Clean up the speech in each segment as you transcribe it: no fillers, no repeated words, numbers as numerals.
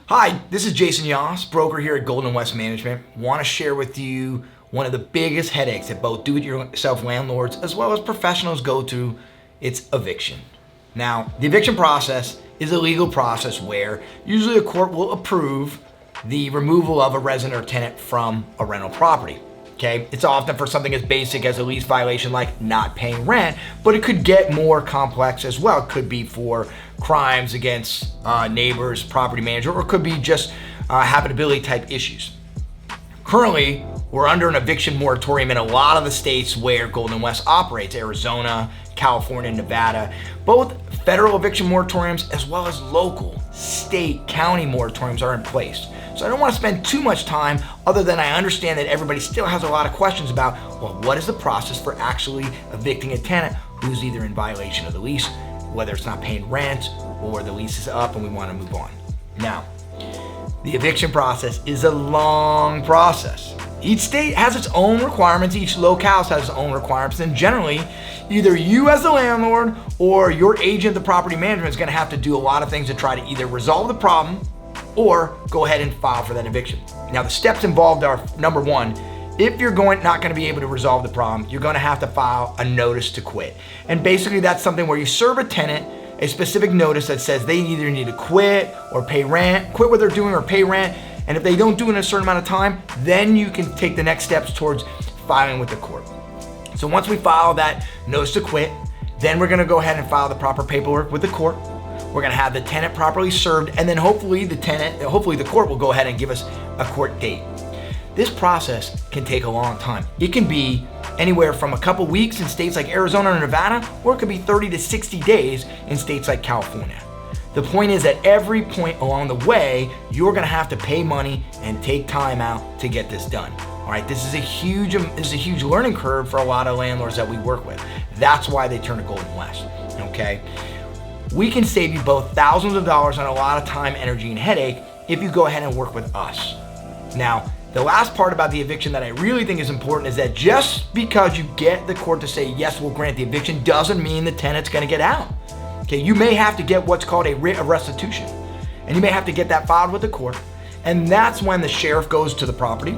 Hi, this is Jason Yoss, broker here at Golden West Management. Want to share with you one of the biggest headaches that both do-it-yourself landlords as well as professionals go through. It's eviction. Now, the eviction process is a legal process where usually a court will approve the removal of a resident or tenant from a rental property. Okay, it's often for something as basic as a lease violation like not paying rent, but it could get more complex as well. It could be for crimes against neighbors, property manager, or it could be just habitability type issues. Currently, we're under an eviction moratorium in a lot of the states where Golden West operates: Arizona, California, Nevada. Both federal eviction moratoriums as well as local, state, county moratoriums are in place. So I don't want to spend too much time other than I understand that everybody still has a lot of questions about, well, what is the process for actually evicting a tenant who's either in violation of the lease, whether it's not paying rent or the lease is up and we want to move on. Now, the eviction process is a long process. Each state has its own requirements, each locale has its own requirements, and generally, either you as the landlord or your agent, the property management, is going to have to do a lot of things to try to either resolve the problem or go ahead and file for that eviction. Now, the steps involved are, number one, if you're not going to be able to resolve the problem, you're going to have to file a notice to quit. And basically that's something where you serve a tenant a specific notice that says they either need to quit or pay rent, quit what they're doing or pay rent. And if they don't do it in a certain amount of time, then you can take the next steps towards filing with the court. So once we file that notice to quit, then we're going to go ahead and file the proper paperwork with the court. We're going to have the tenant properly served, and then hopefully the court will go ahead and give us a court date. This process can take a long time. It can be anywhere from a couple weeks in states like Arizona or Nevada, or it could be 30 to 60 days in states like California. The point is, at every point along the way, you're going to have to pay money and take time out to get this done. All right, this is a huge learning curve for a lot of landlords that we work with. That's why they turn to Golden West. Okay. We can save you both thousands of dollars and a lot of time, energy, and headache if you go ahead and work with us. Now, the last part about the eviction that I really think is important is that just because you get the court to say, yes, we'll grant the eviction, doesn't mean the tenant's gonna get out. Okay, you may have to get what's called a writ of restitution, and you may have to get that filed with the court, and that's when the sheriff goes to the property.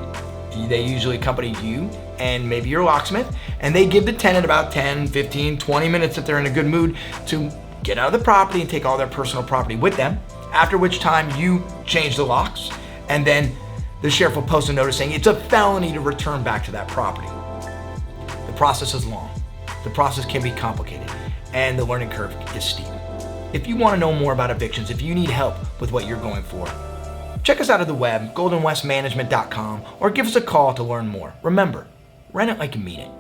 They usually accompany you and maybe your locksmith, and they give the tenant about 10, 15, 20 minutes if they're in a good mood to get out of the property and take all their personal property with them, after which time you change the locks, and then the sheriff will post a notice saying it's a felony to return back to that property. The process is long. The process can be complicated, and the learning curve is steep. If you want to know more about evictions, if you need help with what you're going for, check us out at the web, goldenwestmanagement.com, or give us a call to learn more. Remember, rent it like you mean it.